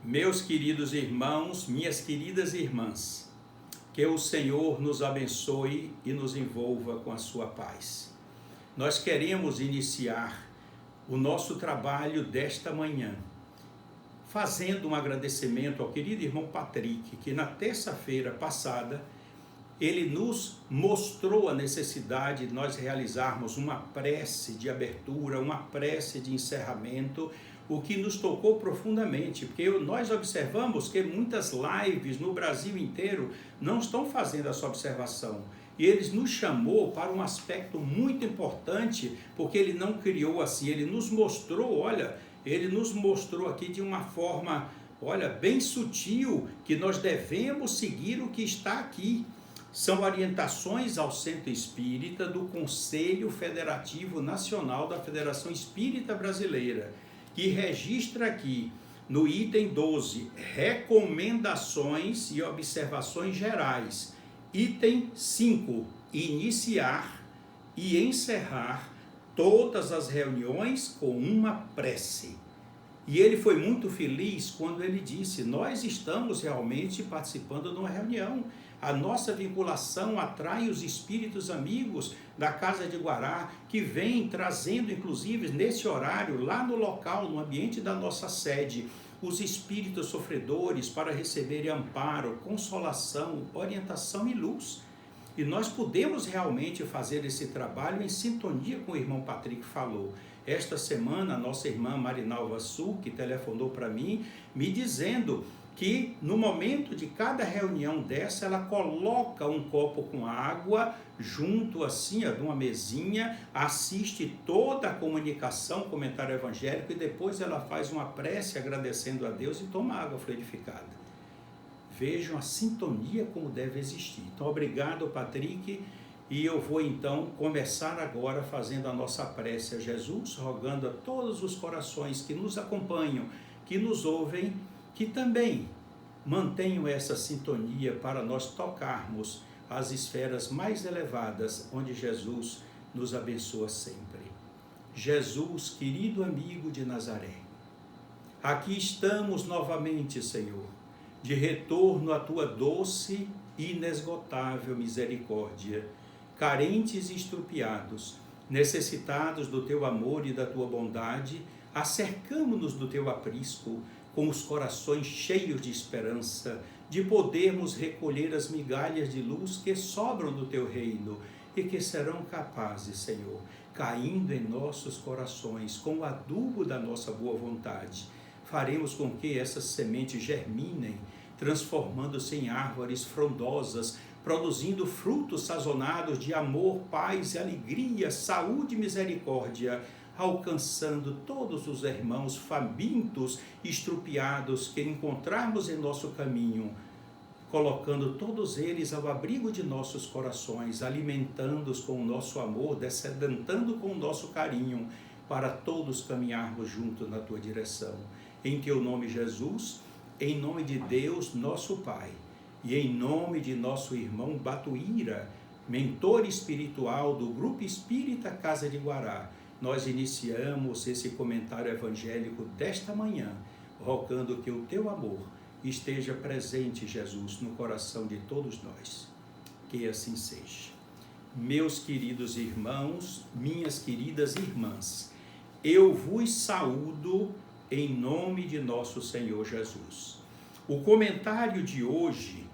Meus queridos irmãos, minhas queridas irmãs, que o Senhor nos abençoe e nos envolva com a sua paz. Nós queremos iniciar o nosso trabalho desta manhã, fazendo um agradecimento ao querido irmão Patrick, que na terça-feira passada, ele nos mostrou a necessidade de nós realizarmos uma prece de abertura, uma prece de encerramento, o que nos tocou profundamente, porque nós observamos que muitas lives no Brasil inteiro não estão fazendo essa observação. E ele nos chamou para um aspecto muito importante, porque ele não criou assim, ele nos mostrou, ele nos mostrou aqui de uma forma, bem sutil, que nós devemos seguir o que está aqui. São orientações ao Centro Espírita do Conselho Federativo Nacional da Federação Espírita Brasileira, que registra aqui no item 12, recomendações e observações gerais. Item 5, iniciar e encerrar todas as reuniões com uma prece. E ele foi muito feliz quando ele disse, nós estamos realmente participando de uma reunião. A nossa vinculação atrai os espíritos amigos da Casa de Guará, que vêm trazendo, inclusive, nesse horário, lá no local, no ambiente da nossa sede, os espíritos sofredores para receberem amparo, consolação, orientação e luz. E nós podemos realmente fazer esse trabalho em sintonia com o irmão Patrick falou. Esta semana, a nossa irmã Marinalva Sul, que telefonou para mim, me dizendo que no momento de cada reunião dessa, ela coloca um copo com água junto assim, de uma mesinha, assiste toda a comunicação, comentário evangélico e depois ela faz uma prece agradecendo a Deus e toma água fluidificada. Vejam a sintonia como deve existir. Então, obrigado, Patrick. E eu vou então começar agora fazendo a nossa prece a Jesus, rogando a todos os corações que nos acompanham, que nos ouvem, que também mantenham essa sintonia para nós tocarmos as esferas mais elevadas, onde Jesus nos abençoa sempre. Jesus, querido amigo de Nazaré, aqui estamos novamente, Senhor, de retorno à tua doce e inesgotável misericórdia, carentes e estrupiados, necessitados do teu amor e da tua bondade, acercamo-nos do teu aprisco, com os corações cheios de esperança, de podermos recolher as migalhas de luz que sobram do teu reino e que serão capazes, Senhor, caindo em nossos corações com o adubo da nossa boa vontade. Faremos com que essas sementes germinem, transformando-se em árvores frondosas, produzindo frutos sazonados de amor, paz e alegria, saúde e misericórdia, alcançando todos os irmãos famintos, estrupiados que encontrarmos em nosso caminho, colocando todos eles ao abrigo de nossos corações, alimentando-os com o nosso amor, descedentando com o nosso carinho, para todos caminharmos juntos na tua direção. Em teu nome, Jesus, em nome de Deus, nosso Pai, e em nome de nosso irmão Batuíra, mentor espiritual do Grupo Espírita Casa de Guará, nós iniciamos esse comentário evangélico desta manhã, rogando que o teu amor esteja presente, Jesus, no coração de todos nós. Que assim seja. Meus queridos irmãos, minhas queridas irmãs, eu vos saúdo em nome de nosso Senhor Jesus. O comentário de hoje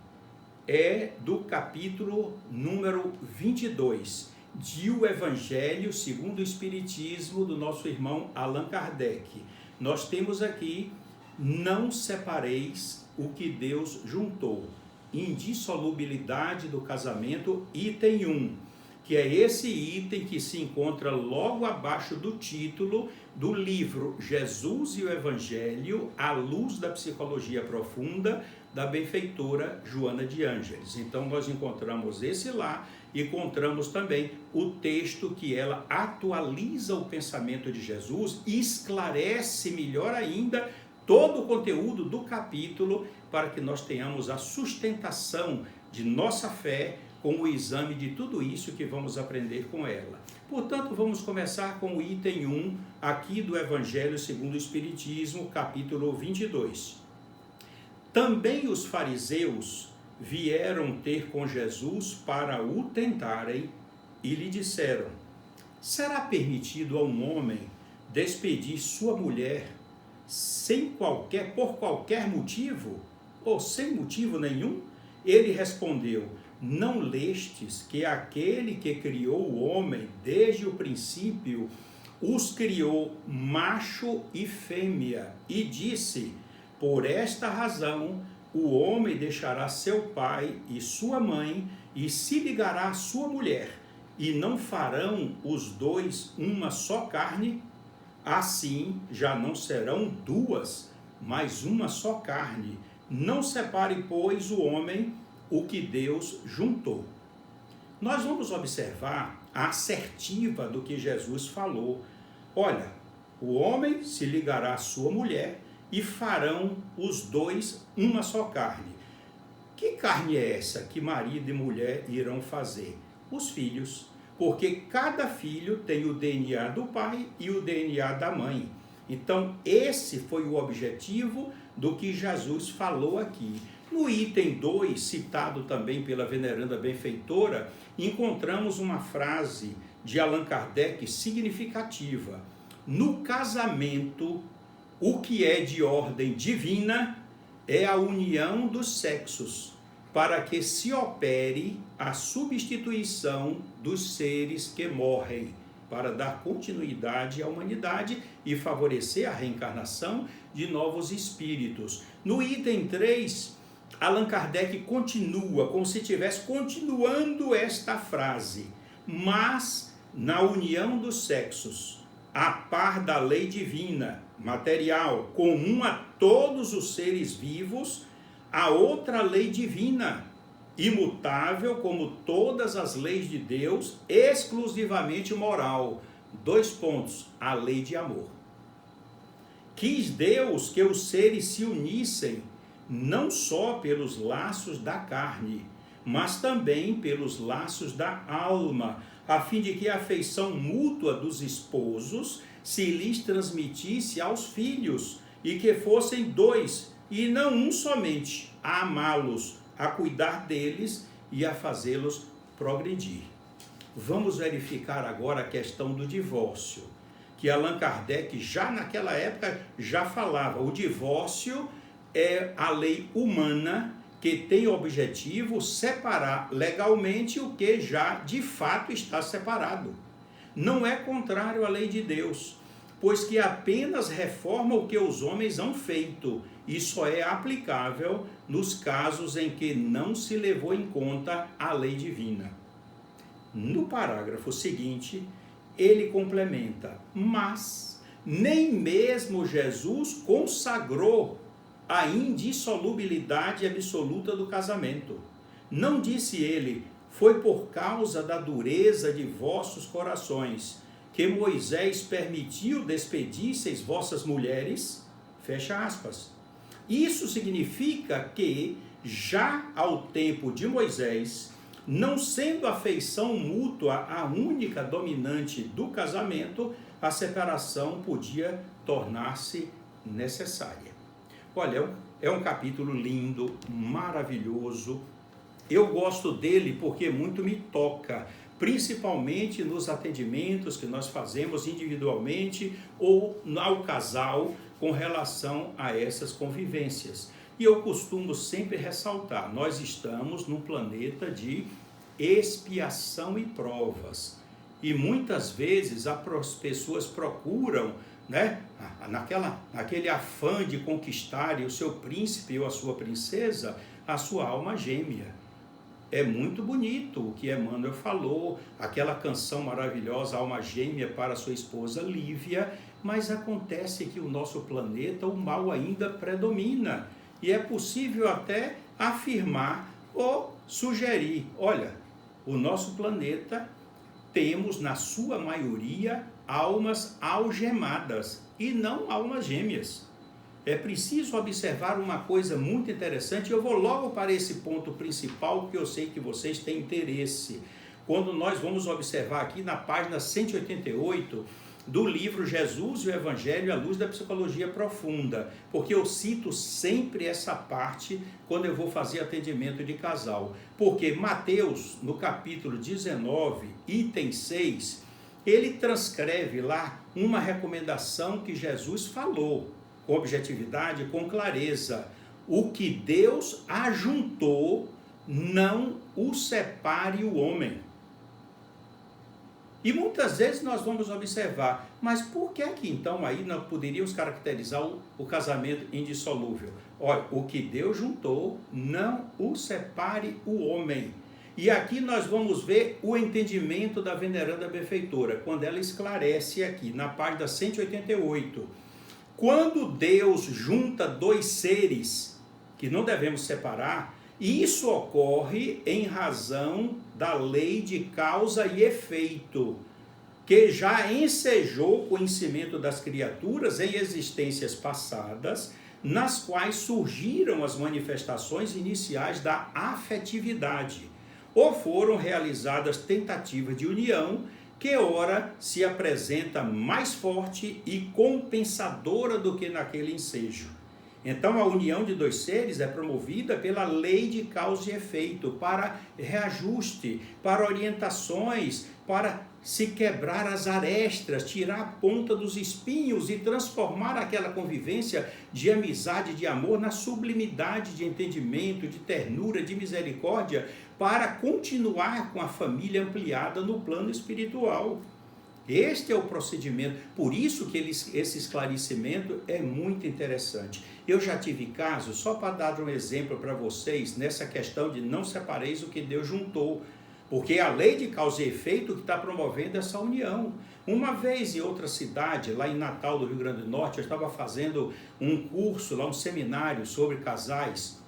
é do capítulo número 22, de O Evangelho segundo o Espiritismo, do nosso irmão Allan Kardec. Nós temos aqui, não separeis o que Deus juntou, indissolubilidade do casamento, item 1, que é esse item que se encontra logo abaixo do título do livro Jesus e o Evangelho, à luz da psicologia profunda, da benfeitora Joana de Ângeles. Então nós encontramos esse lá, e encontramos também o texto que ela atualiza o pensamento de Jesus e esclarece melhor ainda todo o conteúdo do capítulo para que nós tenhamos a sustentação de nossa fé com o exame de tudo isso que vamos aprender com ela. Portanto, vamos começar com o item 1 aqui do Evangelho segundo o Espiritismo, capítulo 22. Também os fariseus vieram ter com Jesus para o tentarem e lhe disseram: será permitido a um homem despedir sua mulher por qualquer motivo, ou sem motivo nenhum? Ele respondeu: não lestes que aquele que criou o homem desde o princípio os criou macho e fêmea, e disse: por esta razão o homem deixará seu pai e sua mãe e se ligará à sua mulher, e não farão os dois uma só carne? Assim já não serão duas, mas uma só carne. Não separe, pois, o homem o que Deus juntou. Nós vamos observar a assertiva do que Jesus falou. Olha, o homem se ligará à sua mulher e farão os dois uma só carne. Que carne é essa que marido e mulher irão fazer? Os filhos, porque cada filho tem o DNA do pai e o DNA da mãe. Então, esse foi o objetivo do que Jesus falou aqui. No item 2, citado também pela veneranda benfeitora, encontramos uma frase de Allan Kardec significativa. No casamento, o que é de ordem divina é a união dos sexos, para que se opere a substituição dos seres que morrem, para dar continuidade à humanidade e favorecer a reencarnação de novos espíritos. No item 3, Allan Kardec continua, como se estivesse continuando esta frase: mas na união dos sexos, a par da lei divina, material, comum a todos os seres vivos, a outra lei divina, imutável como todas as leis de Deus, exclusivamente moral. 2 pontos, a lei de amor. Quis Deus que os seres se unissem, não só pelos laços da carne, mas também pelos laços da alma, a fim de que a afeição mútua dos esposos se lhes transmitisse aos filhos, e que fossem dois, e não um somente, a amá-los, a cuidar deles e a fazê-los progredir. Vamos verificar agora a questão do divórcio, que Allan Kardec já naquela época já falava. O divórcio é a lei humana que tem o objetivo separar legalmente o que já de fato está separado. Não é contrário à lei de Deus, pois que apenas reforma o que os homens hão feito, e só é aplicável nos casos em que não se levou em conta a lei divina. No parágrafo seguinte, ele complementa: mas nem mesmo Jesus consagrou a indissolubilidade absoluta do casamento. Não disse ele: foi por causa da dureza de vossos corações que Moisés permitiu despedisseis vossas mulheres? Fecha aspas. Isso significa que, já ao tempo de Moisés, não sendo a afeição mútua a única dominante do casamento, a separação podia tornar-se necessária. Olha, é um capítulo lindo, maravilhoso. Eu gosto dele porque muito me toca, principalmente nos atendimentos que nós fazemos individualmente ou ao casal com relação a essas convivências. E eu costumo sempre ressaltar, nós estamos num planeta de expiação e provas. E muitas vezes as pessoas procuram, né, naquele afã de conquistarem o seu príncipe ou a sua princesa, a sua alma gêmea. É muito bonito o que Emmanuel falou, aquela canção maravilhosa, Alma Gêmea, para sua esposa Lívia, mas acontece que o nosso planeta, o mal ainda predomina. E é possível até afirmar ou sugerir: olha, o nosso planeta temos na sua maioria almas algemadas e não almas gêmeas. É preciso observar uma coisa muito interessante, e eu vou logo para esse ponto principal, porque eu sei que vocês têm interesse. Quando nós vamos observar aqui na página 188, do livro Jesus e o Evangelho à luz da psicologia profunda, porque eu cito sempre essa parte quando eu vou fazer atendimento de casal, porque Mateus, no capítulo 19, item 6, ele transcreve lá uma recomendação que Jesus falou, com objetividade, com clareza: o que Deus ajuntou, não o separe o homem. E muitas vezes nós vamos observar, mas por que então aí nós poderíamos caracterizar o casamento indissolúvel? Olha, o que Deus juntou, não o separe o homem. E aqui nós vamos ver o entendimento da veneranda benfeitora, quando ela esclarece aqui, na página 188. Quando Deus junta dois seres que não devemos separar, isso ocorre em razão da lei de causa e efeito, que já ensejou o conhecimento das criaturas em existências passadas, nas quais surgiram as manifestações iniciais da afetividade, ou foram realizadas tentativas de união, que ora se apresenta mais forte e compensadora do que naquele ensejo. Então, a união de dois seres é promovida pela lei de causa e efeito, para reajuste, para orientações, para se quebrar as arestas, tirar a ponta dos espinhos e transformar aquela convivência de amizade, de amor, na sublimidade de entendimento, de ternura, de misericórdia, para continuar com a família ampliada no plano espiritual. Este é o procedimento, por isso que esse esclarecimento é muito interessante. Eu já tive casos, só para dar um exemplo para vocês, nessa questão de não separeis o que Deus juntou, porque é a lei de causa e efeito que está promovendo essa união. Uma vez em outra cidade, lá em Natal, do Rio Grande do Norte, eu estava fazendo um curso, lá um seminário sobre casais,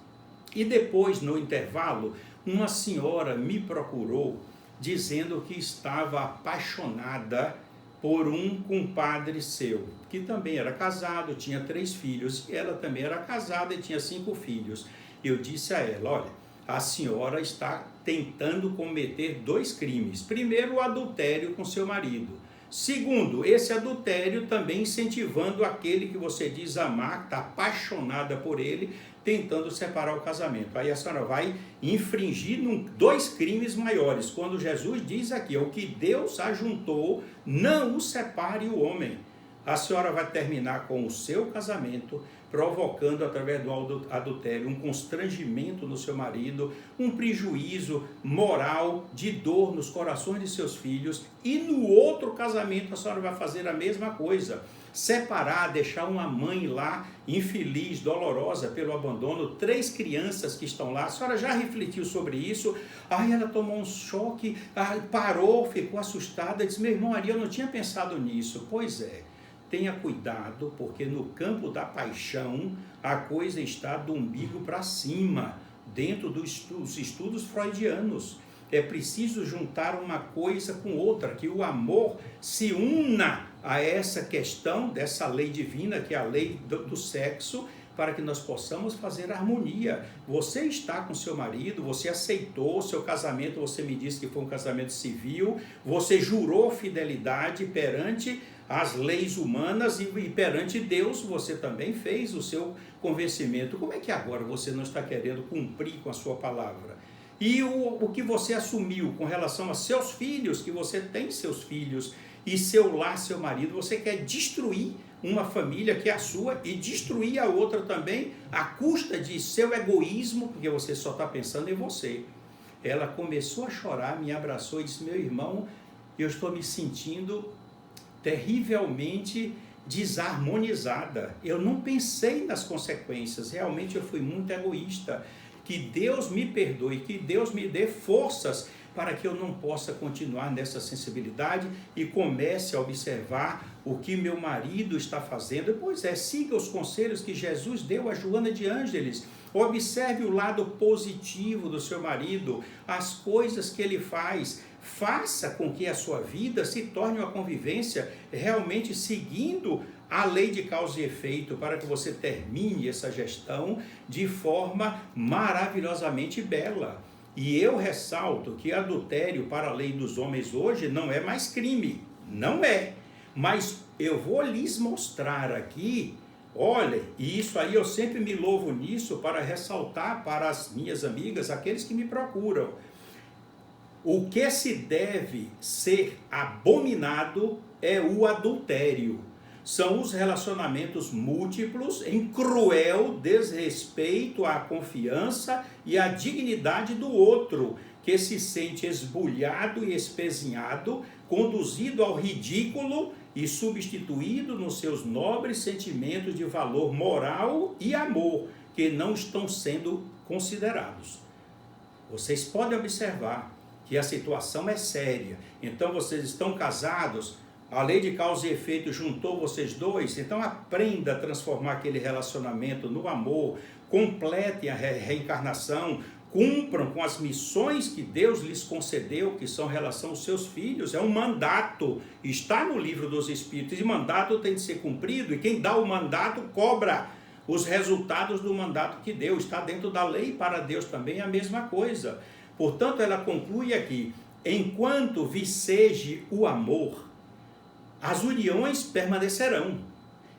e depois, no intervalo, uma senhora me procurou, dizendo que estava apaixonada por um compadre seu, que também era casado, tinha 3 filhos, e ela também era casada e tinha 5 filhos. Eu disse a ela: olha, a senhora está tentando cometer 2 crimes. Primeiro, o adultério com seu marido. Segundo, esse adultério também incentivando aquele que você diz amar, está apaixonada por ele, tentando separar o casamento. Aí a senhora vai infringir 2 crimes maiores, quando Jesus diz aqui: o que Deus ajuntou, não o separe o homem. A senhora vai terminar com o seu casamento, provocando através do adultério um constrangimento no seu marido, um prejuízo moral, de dor nos corações de seus filhos, e no outro casamento a senhora vai fazer a mesma coisa. Separar, deixar uma mãe lá, infeliz, dolorosa pelo abandono, 3 crianças que estão lá. A senhora já refletiu sobre isso? Aí ela tomou um choque, parou, ficou assustada, disse: meu irmão Ari, eu não tinha pensado nisso. Pois é, tenha cuidado, porque no campo da paixão, a coisa está do umbigo para cima, dentro dos estudos freudianos. É preciso juntar uma coisa com outra, que o amor se una a essa questão dessa lei divina, que é a lei do sexo, para que nós possamos fazer harmonia. Você está com seu marido, você aceitou seu casamento, você me disse que foi um casamento civil, você jurou fidelidade perante as leis humanas e perante Deus você também fez o seu convencimento. Como é que agora você não está querendo cumprir com a sua palavra? E o que você assumiu com relação a seus filhos, que você tem seus filhos, e seu lar, seu marido, você quer destruir uma família que é a sua e destruir a outra também, à custa de seu egoísmo, porque você só está pensando em você. Ela começou a chorar, me abraçou e disse: meu irmão, eu estou me sentindo terrivelmente desarmonizada. Eu não pensei nas consequências, realmente eu fui muito egoísta. Que Deus me perdoe, que Deus me dê forças para que eu não possa continuar nessa sensibilidade e comece a observar o que meu marido está fazendo. Pois é, siga os conselhos que Jesus deu a Joana de Ângeles. Observe o lado positivo do seu marido, as coisas que ele faz. Faça com que a sua vida se torne uma convivência realmente seguindo a lei de causa e efeito, para que você termine essa gestão de forma maravilhosamente bela. E eu ressalto que adultério para a lei dos homens hoje não é mais crime, não é. Mas eu vou lhes mostrar aqui, olha, e isso aí eu sempre me louvo nisso para ressaltar para as minhas amigas, aqueles que me procuram. O que se deve ser abominado é o adultério. São os relacionamentos múltiplos em cruel desrespeito à confiança e à dignidade do outro, que se sente esbulhado e espezinhado, conduzido ao ridículo e substituído nos seus nobres sentimentos de valor moral e amor, que não estão sendo considerados. Vocês podem observar que a situação é séria. Então vocês estão casados, a lei de causa e efeito juntou vocês dois, então aprenda a transformar aquele relacionamento no amor, completem a reencarnação, cumpram com as missões que Deus lhes concedeu, que são em relação aos seus filhos. É um mandato, está no livro dos Espíritos, e mandato tem de ser cumprido, e quem dá o mandato cobra os resultados do mandato que deu, está dentro da lei. Para Deus também é a mesma coisa. Portanto, ela conclui aqui: enquanto viceje o amor, as uniões permanecerão.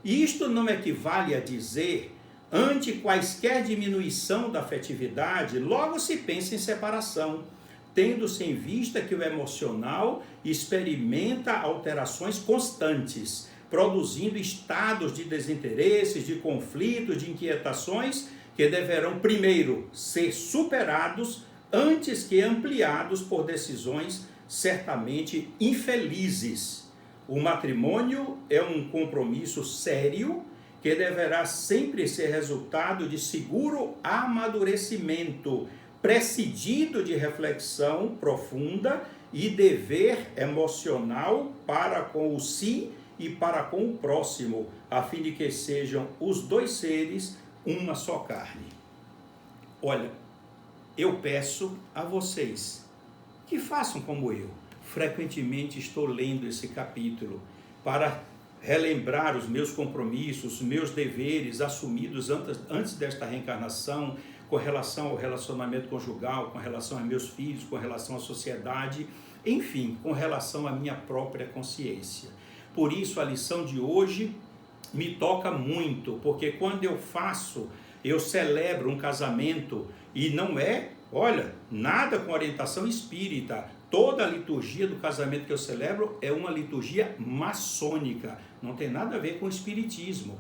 Isto não equivale a dizer, ante quaisquer diminuição da afetividade, logo se pensa em separação, tendo-se em vista que o emocional experimenta alterações constantes, produzindo estados de desinteresses, de conflitos, de inquietações, que deverão primeiro ser superados antes que ampliados por decisões certamente infelizes. O matrimônio é um compromisso sério que deverá sempre ser resultado de seguro amadurecimento, precedido de reflexão profunda e dever emocional para com o si e para com o próximo, a fim de que sejam os dois seres uma só carne. Olha, eu peço a vocês que façam como eu. Frequentemente estou lendo esse capítulo para relembrar os meus compromissos, os meus deveres assumidos antes desta reencarnação, com relação ao relacionamento conjugal, com relação aos meus filhos, com relação à sociedade, enfim, com relação à minha própria consciência. Por isso a lição de hoje me toca muito, porque quando eu celebro um casamento e não é, olha, nada com orientação espírita. Toda a liturgia do casamento que eu celebro é uma liturgia maçônica, não tem nada a ver com o espiritismo.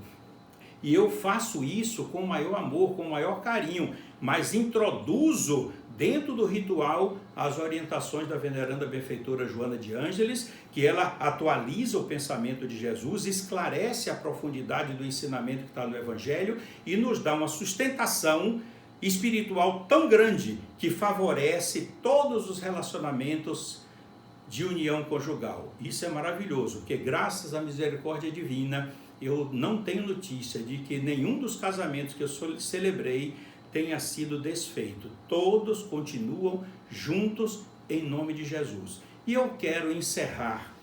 E eu faço isso com maior amor, com maior carinho, mas introduzo dentro do ritual as orientações da veneranda benfeitora Joana de Ângeles, que ela atualiza o pensamento de Jesus, esclarece a profundidade do ensinamento que está no Evangelho e nos dá uma sustentação espiritual tão grande que favorece todos os relacionamentos de união conjugal. Isso é maravilhoso, porque graças à misericórdia divina eu não tenho notícia de que nenhum dos casamentos que eu celebrei tenha sido desfeito. Todos continuam juntos em nome de Jesus. E eu quero encerrar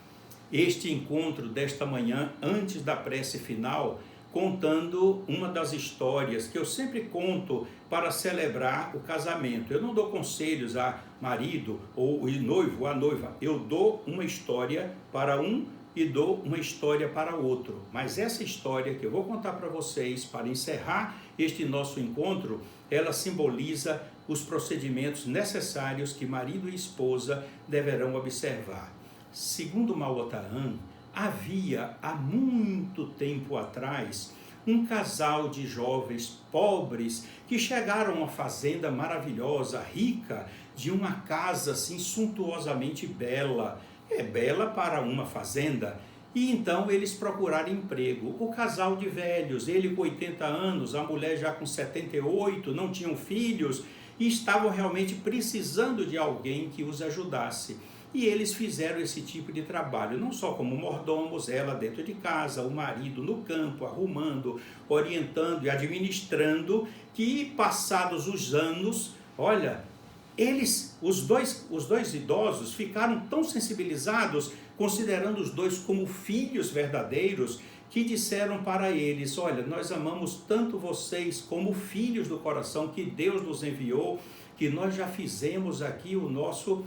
este encontro desta manhã, antes da prece final, contando uma das histórias que eu sempre conto para celebrar o casamento. Eu não dou conselhos a marido ou noivo, a noiva. Eu dou uma história para um e dou uma história para outro. Mas essa história que eu vou contar para vocês, para encerrar este nosso encontro, ela simboliza os procedimentos necessários que marido e esposa deverão observar. Segundo Mao Tse-tung, havia há muito tempo atrás um casal de jovens pobres que chegaram a uma fazenda maravilhosa, rica, de uma casa assim suntuosamente bela. É bela para uma fazenda. E então eles procuraram emprego. O casal de velhos, ele com 80 anos, a mulher já com 78, não tinham filhos e estavam realmente precisando de alguém que os ajudasse. E eles fizeram esse tipo de trabalho, não só como mordomos, ela dentro de casa, o marido no campo, arrumando, orientando e administrando, que passados os anos, olha, os dois idosos ficaram tão sensibilizados, considerando os dois como filhos verdadeiros, que disseram para eles: olha, nós amamos tanto vocês como filhos do coração que Deus nos enviou, que nós já fizemos aqui o nosso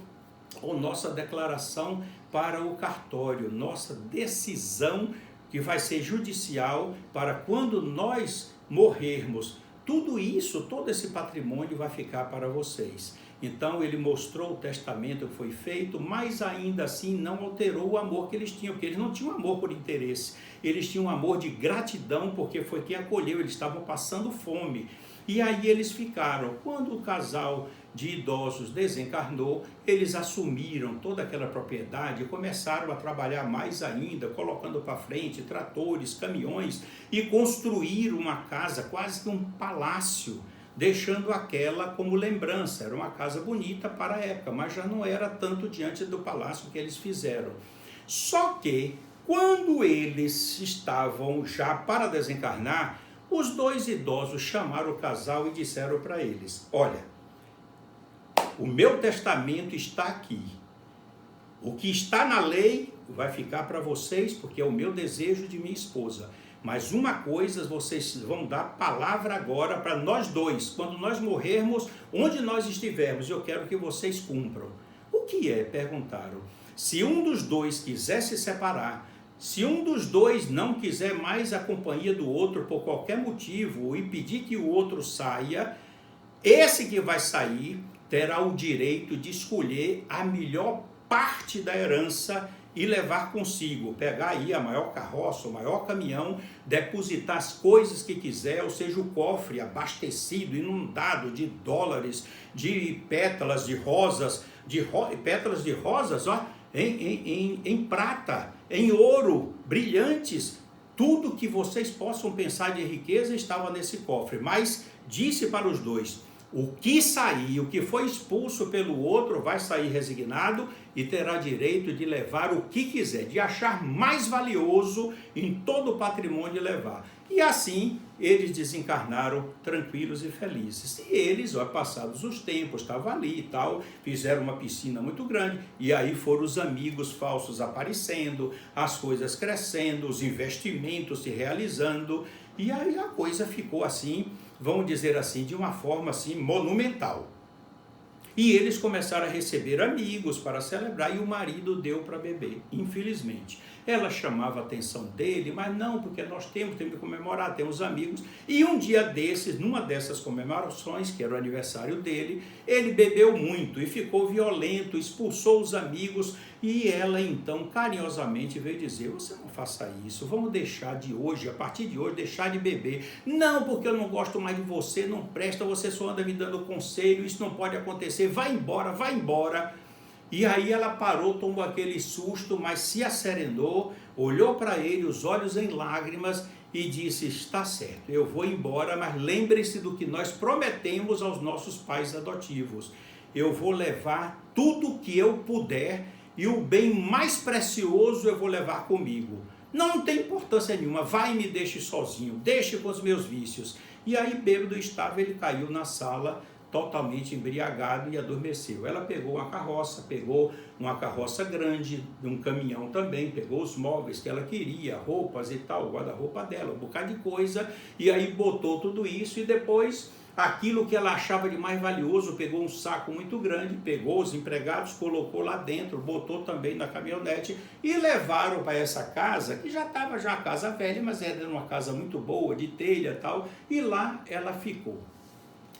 ou nossa declaração para o cartório, nossa decisão que vai ser judicial para quando nós morrermos. Tudo isso, todo esse patrimônio vai ficar para vocês. Então ele mostrou o testamento que foi feito, mas ainda assim não alterou o amor que eles tinham, porque eles não tinham amor por interesse, eles tinham um amor de gratidão, porque foi quem acolheu, eles estavam passando fome. E aí eles ficaram. Quando o casal de idosos desencarnou, eles assumiram toda aquela propriedade e começaram a trabalhar mais ainda, colocando para frente tratores, caminhões, e construíram uma casa, quase que um palácio, deixando aquela como lembrança. Era uma casa bonita para a época, mas já não era tanto diante do palácio que eles fizeram. Só que, quando eles estavam já para desencarnar, os dois idosos chamaram o casal e disseram para eles: olha, o meu testamento está aqui. O que está na lei vai ficar para vocês, porque é o meu desejo de minha esposa. Mas uma coisa, vocês vão dar palavra agora para nós dois. Quando nós morrermos, onde nós estivermos, eu quero que vocês cumpram. O que é? Perguntaram. Se um dos dois quiser se separar, se um dos dois não quiser mais a companhia do outro por qualquer motivo e pedir que o outro saia, esse que vai sair terá o direito de escolher a melhor parte da herança e levar consigo, pegar aí a maior carroça, o maior caminhão, depositar as coisas que quiser, ou seja, o cofre abastecido, inundado de dólares, de pétalas de rosas, pétalas de rosas, ó, em prata, em ouro, brilhantes, tudo que vocês possam pensar de riqueza estava nesse cofre. Mas disse para os dois: o que sair, o que foi expulso pelo outro, vai sair resignado e terá direito de levar o que quiser, de achar mais valioso em todo o patrimônio e levar. E assim eles desencarnaram tranquilos e felizes. E eles, ó, passados os tempos, estavam ali e tal, fizeram uma piscina muito grande, e aí foram os amigos falsos aparecendo, as coisas crescendo, os investimentos se realizando, e aí a coisa ficou assim, vamos dizer assim, de uma forma assim monumental. E eles começaram a receber amigos para celebrar, e o marido deu para beber, infelizmente. Ela chamava a atenção dele, mas não, porque nós temos que comemorar, temos amigos. E um dia desses, numa dessas comemorações, que era o aniversário dele, ele bebeu muito e ficou violento, expulsou os amigos, e ela então carinhosamente veio dizer: você não faça isso, vamos deixar de hoje, a partir de hoje, deixar de beber. Não, porque eu não gosto mais de você, não presta, você só anda me dando conselho, isso não pode acontecer, vai embora, vai embora. E aí ela parou, tomou aquele susto, mas se asserenou, olhou para ele, os olhos em lágrimas, e disse: está certo, eu vou embora, mas lembre-se do que nós prometemos aos nossos pais adotivos. Eu vou levar tudo que eu puder, e o bem mais precioso eu vou levar comigo. Não tem importância nenhuma, vai e me deixe sozinho, deixe com os meus vícios. E aí, bêbado estava, ele caiu na sala, totalmente embriagado, e adormeceu. Ela pegou uma carroça grande, um caminhão também, pegou os móveis que ela queria, roupas e tal, o guarda-roupa dela, um bocado de coisa, e aí botou tudo isso, e depois aquilo que ela achava de mais valioso, pegou um saco muito grande, pegou os empregados, colocou lá dentro, botou também na caminhonete e levaram para essa casa, que já estava já a casa velha, mas era uma casa muito boa, de telha e tal, e lá ela ficou.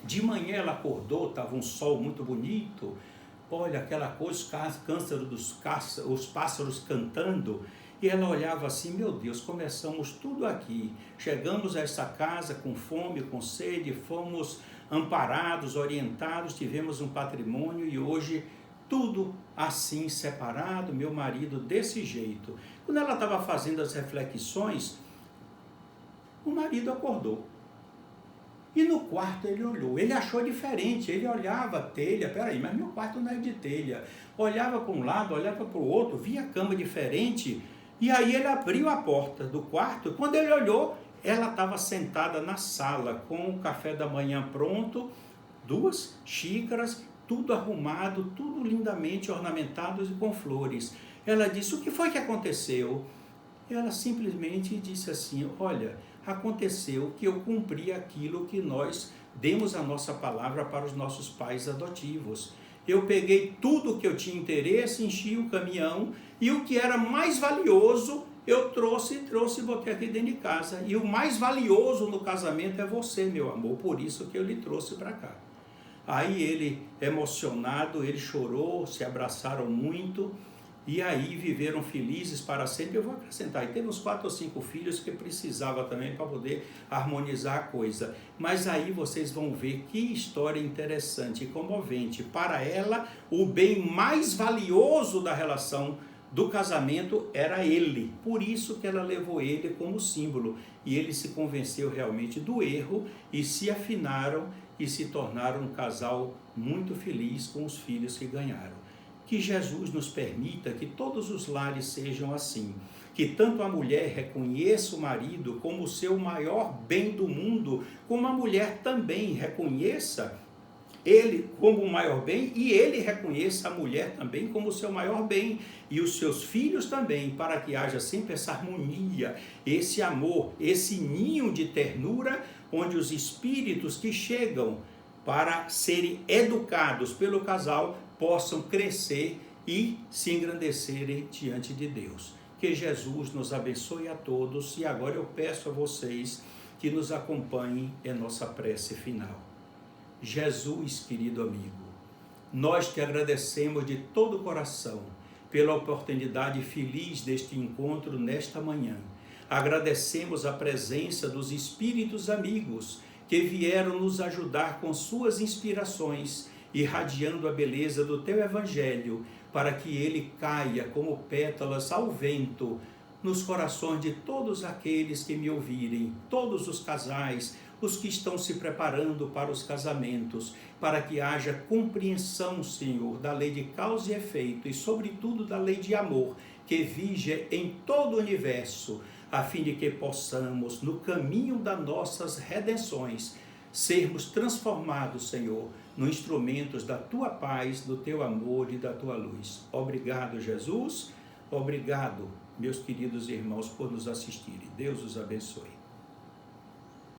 De manhã ela acordou, estava um sol muito bonito, olha aquela coisa, os pássaros cantando, e ela olhava assim: meu Deus, começamos tudo aqui, chegamos a essa casa com fome, com sede, fomos amparados, orientados, tivemos um patrimônio, e hoje tudo assim separado, meu marido desse jeito. Quando ela estava fazendo as reflexões, o marido acordou. E no quarto ele olhou, ele achou diferente, ele olhava a telha, peraí, mas meu quarto não é de telha. Olhava para um lado, olhava para o outro, via a cama diferente, e aí ele abriu a porta do quarto. Quando ele olhou, ela estava sentada na sala, com o café da manhã pronto, 2 xícaras, tudo arrumado, tudo lindamente ornamentado e com flores. Ela disse: o que foi que aconteceu? Ela simplesmente disse assim: olha, aconteceu que eu cumpri aquilo que nós demos a nossa palavra para os nossos pais adotivos. Eu peguei tudo que eu tinha interesse, enchi o caminhão, e o que era mais valioso, eu trouxe e botei aqui dentro de casa. E o mais valioso no casamento é você, meu amor, por isso que eu lhe trouxe para cá. Aí ele, emocionado, ele chorou, se abraçaram muito, e aí viveram felizes para sempre. Eu vou acrescentar, e teve uns 4 ou 5 filhos que precisava também para poder harmonizar a coisa. Mas aí vocês vão ver que história interessante e comovente. Para ela, o bem mais valioso da relação do casamento era ele. Por isso que ela levou ele como símbolo. E ele se convenceu realmente do erro e se afinaram e se tornaram um casal muito feliz com os filhos que ganharam. Que Jesus nos permita que todos os lares sejam assim, que tanto a mulher reconheça o marido como o seu maior bem do mundo, como a mulher também reconheça ele como o maior bem e ele reconheça a mulher também como o seu maior bem e os seus filhos também, para que haja sempre essa harmonia, esse amor, esse ninho de ternura, onde os espíritos que chegam para serem educados pelo casal possam crescer e se engrandecerem diante de Deus. Que Jesus nos abençoe a todos e agora eu peço a vocês que nos acompanhem em nossa prece final. Jesus, querido amigo, nós te agradecemos de todo o coração pela oportunidade feliz deste encontro nesta manhã. Agradecemos a presença dos espíritos amigos que vieram nos ajudar com suas inspirações, irradiando a beleza do teu evangelho, para que ele caia como pétalas ao vento nos corações de todos aqueles que me ouvirem, todos os casais, os que estão se preparando para os casamentos, para que haja compreensão, Senhor, da lei de causa e efeito e, sobretudo, da lei de amor que vige em todo o universo, a fim de que possamos, no caminho das nossas redenções, sermos transformados, Senhor, no instrumentos da tua paz, do teu amor e da tua luz. Obrigado, Jesus. Obrigado, meus queridos irmãos, por nos assistirem. Deus os abençoe.